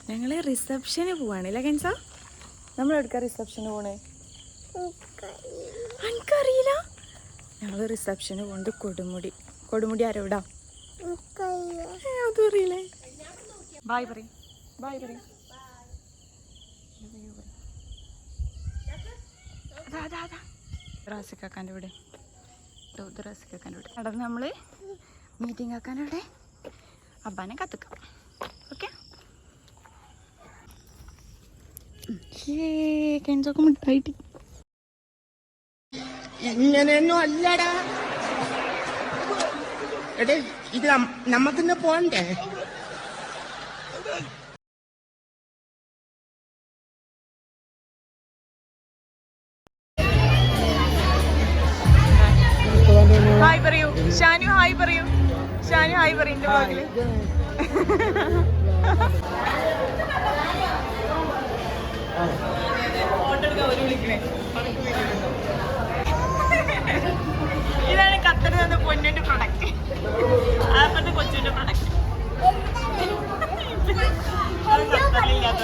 ഞങ്ങൾ റിസപ്ഷന് പോവാണ് അല്ലേ കെൻസ? നമ്മൾ എടുക്കാം റിസപ്ഷന് പോണേ. എനിക്കറിയില്ല. ഞങ്ങൾ റിസപ്ഷന് പോകുന്നത് കൊടുമുടി. കൊടുമുടി ആരോടാ? അതും അറിയില്ലേ? ബായ് പറയും. ബായ് പറയും. റാസിക്കാക്കാൻ്റെ ഇവിടെ റാസിക്കാക്കാൻ്റെ ഇവിടെ നടന്ന് നമ്മൾ മീറ്റിംഗ് ആക്കാൻ ഇവിടെ അബ്ബാനെ കത്തിക്കാം. ഓക്കെ, കെൻസൊക്കെ മിഠായിട്ട് ഇങ്ങനെയൊന്നും അല്ലടാ. എടേ ഇത് നമ്മക്കിന്ന് പോണ്ടേ? ഹായ് പറയൂ ഷാനു. ഹായ് പറയൂ ഷാനു. ഹായ് പറയും എൻ്റെ ബ്ലോഗില്. ഇതാണ് ഖത്തറിൽ നിന്ന് പൊന്നിന്റെ പ്രൊഡക്റ്റ്. ആപ്പിന്റെ കൊച്ചിന്റെ പ്രൊഡക്റ്റ്. ഖത്തറിലില്ലാത്ത